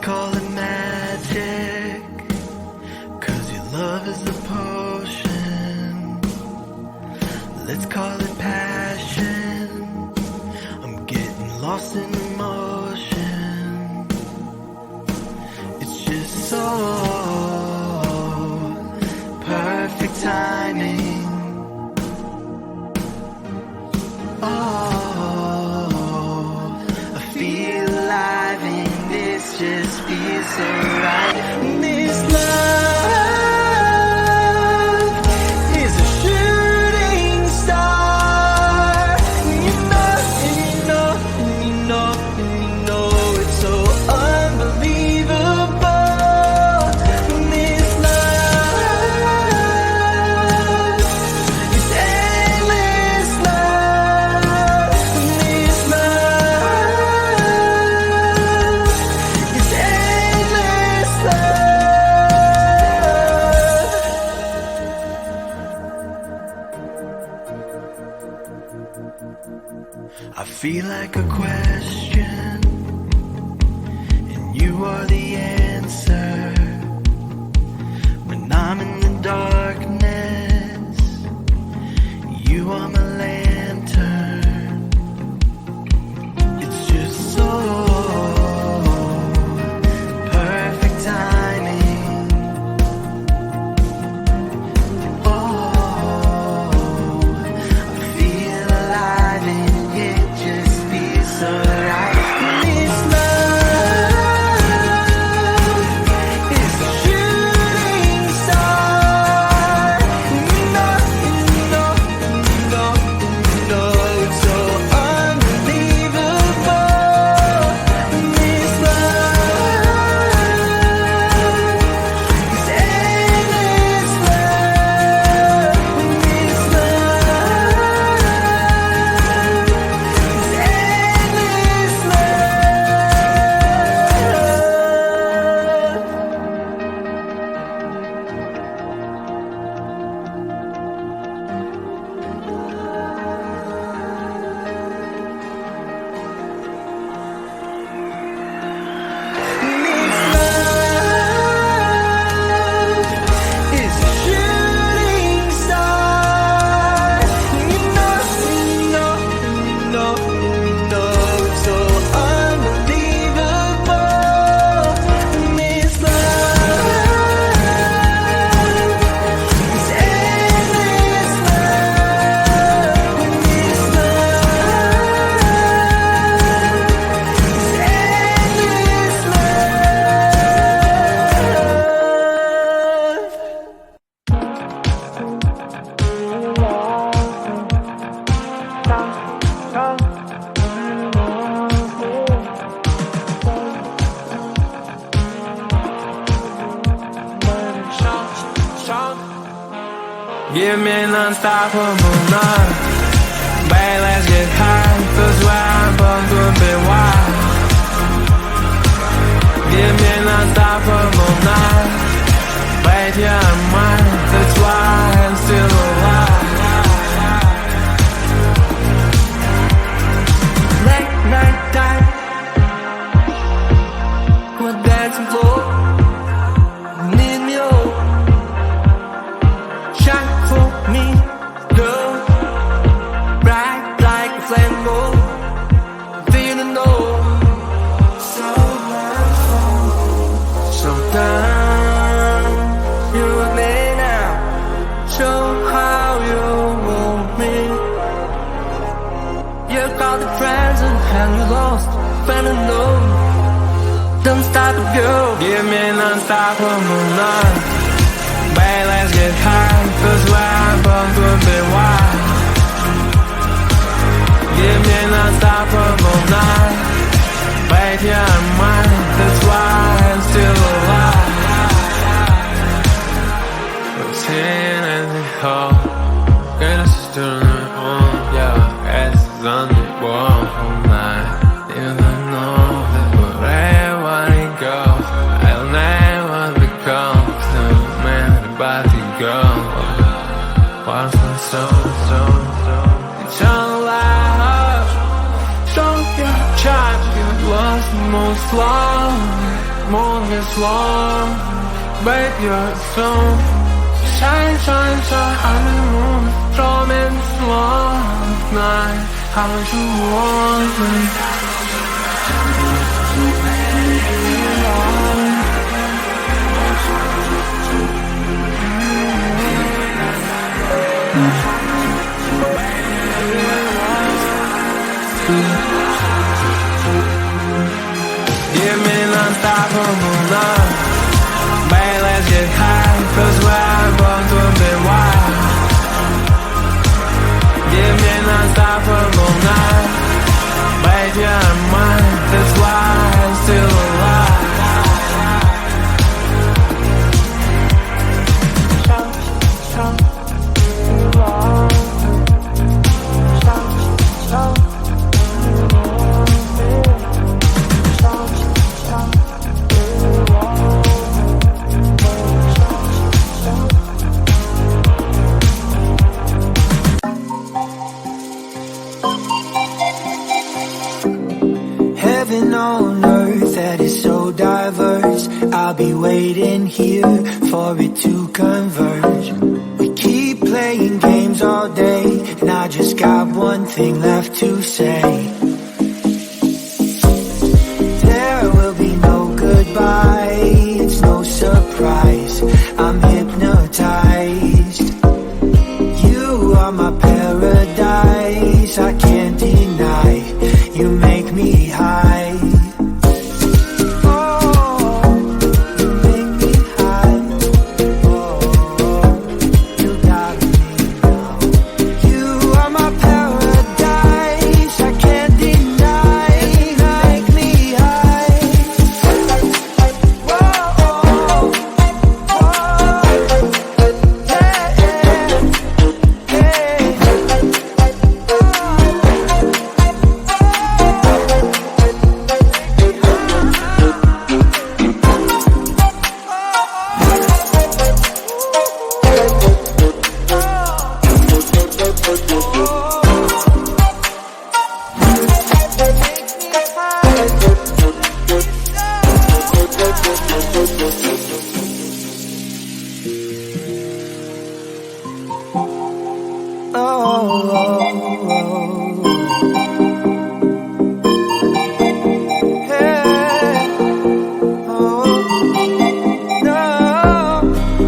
call it magic, 'cause your love is a potion. Let's call it passion. I'm getting lost in emotion. It's just so perfect timing. Oh, I feel alive and this just feels so right. This love is a shooting star. You know, and you know, and you know, and you know it's so unbelievable. This love is endless love. This love is endless love. I feel like a question, and you are the answer. When I'm in the darkness, you are my lantern. It's just so perfect timing. Oh, I feel alive and it just feels so right. This love is a shooting star. You know, you know, you know, you know it's so unbelievable. This love is endless love. This Give me an unstoppable night. Babe, let's get high, 'cause where I'm from could be wild. Give me an unstoppable night. Babe, you're mine, that's why I'm still alive. Late night time, we're dancing floor. Need me all. Shine for me, girl. Bright like a flame gold. Feeling old. So wonderful. So down. You with me now. Show how you want me. You got the friends and you lost. Fell in love. Don't stop it, girl. Give me an unstoppable night. Babe, let's get high, 'cause where I'm from could be wild. Give me an unstoppable night. Babe, you're mine, that's why I'm still alive. Routine and the whole. Get us to the home, yeah. Ass is on the wall all night. You don't know that wherever it goes, I'll never become the man about to go. What's my soul, eternal life. Show your child, you lost the most love. 모르겠어 Baby you're so Shine shine shine I'm in the mood Romance love night How would you want me Give me unstoppable love Babe, let's get high Cause we're both moving wild Give me unstoppable love Babe, you're mine That's why I'm still alive Heaven on earth that is so diverse I'll be waiting here for it to converge We keep playing games all day And I just got one thing left to say There will be no goodbye It's no surprise I'm hypnotized You are my paradise I can't deny You make me high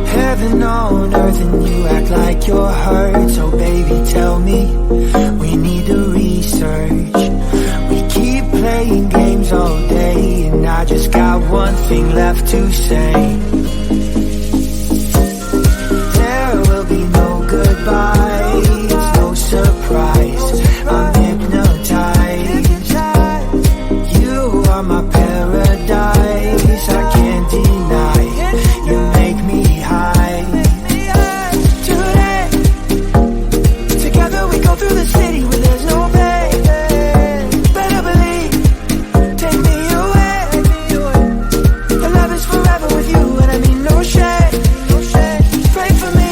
Heaven on earth and you act like you're hurt So baby tell me, we need to research We keep playing games all day And I just got one thing left to say There will be no goodbye It's no surprise I'm hypnotized You are my paradise I can't deny You make me high through the city where there's no pain Better believe, take me away The love is forever with you and I mean no shame Pray for me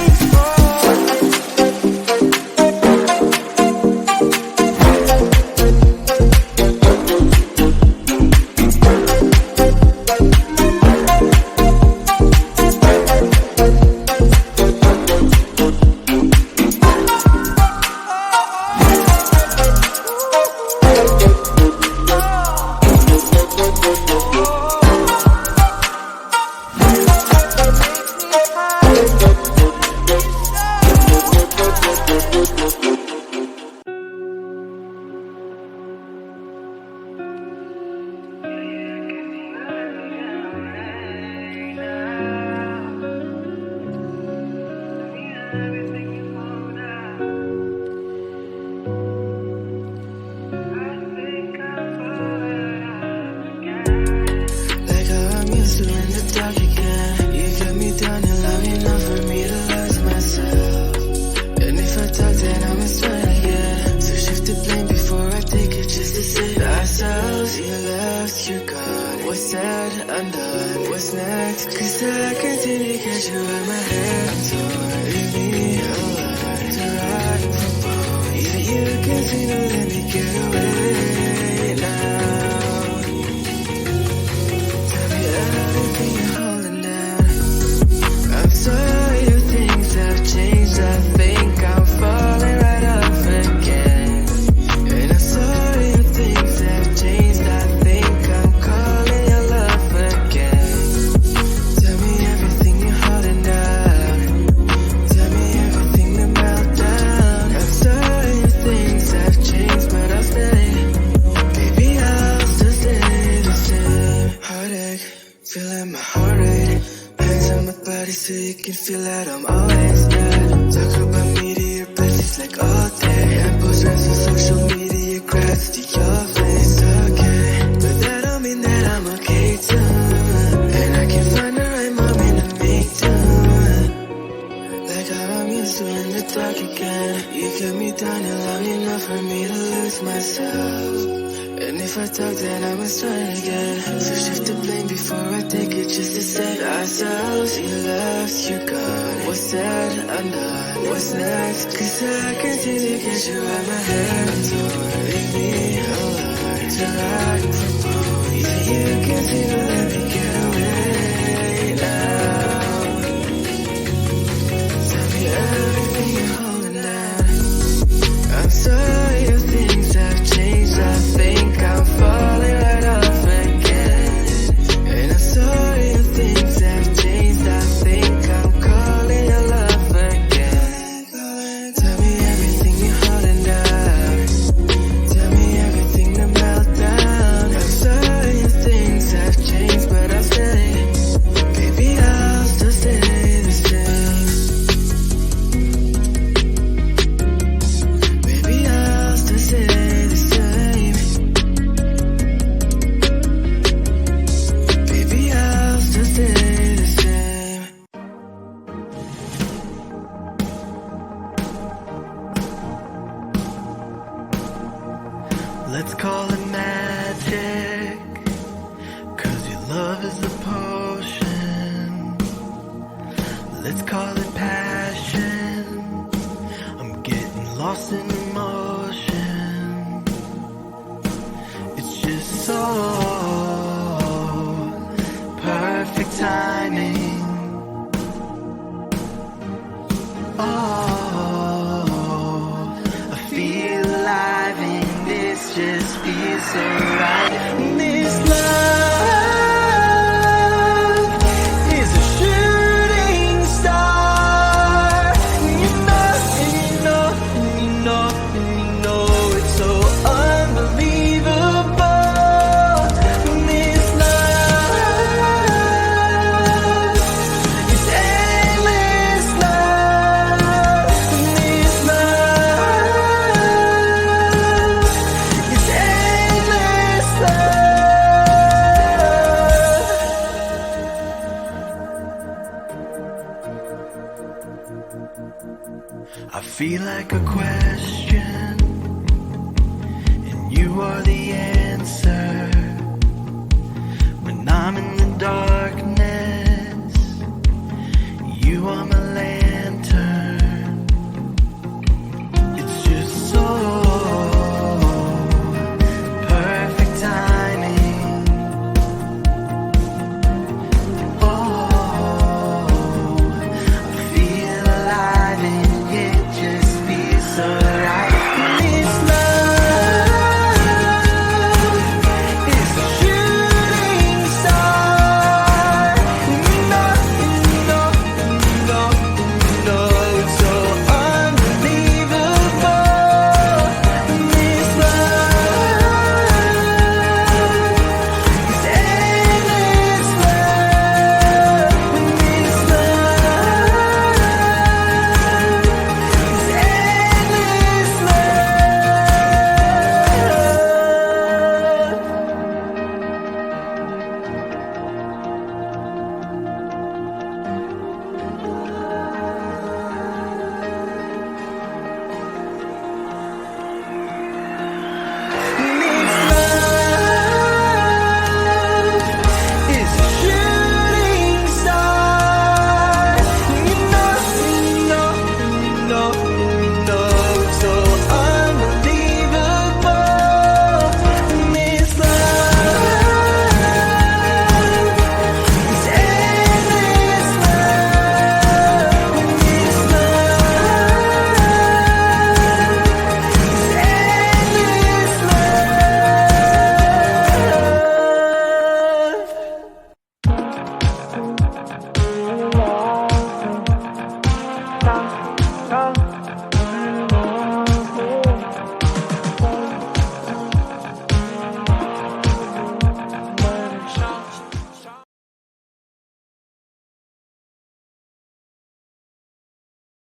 undone. What's next? Cause I continue to catch you in my hands. Leave me alone to ride from bone. Yeah, you continue to let me get away now. Tell me got me down and long enough for me to lose myself. And if I talk, then I must try again. So shift the blame before I take it, just to save ourselves. You left, you're gone. What's said, undone. What's next? Cause I can't seem to get you out my hands. Leave me alone till I from home. Yeah, you can't seem to let me get away now. Tell me everything you're holding down. I'm sorry if things have changed. I think I'm falling right off again. And I'm sorry if things have changed. I think I'm calling your love again. Tell me everything you're holding down. Tell me everything to melt down. I'm sorry if things have changed, but I'll stay. Baby, I'll still stay the same. Baby, I'll still stay the same. Baby, I'll still stay the same. Let's call it magic, 'cause your love is a potion. Let's call it passion. I'm getting lost in emotion. It's just so perfect timing. Oh, I feel alive and this just feels so right. This love is a shooting star. You know, and you know, and you know, and you know it's so unbelievable. This love is endless love. This love is endless love. I feel like a question, and you are the answer. When I'm in the darkness, you are my lantern.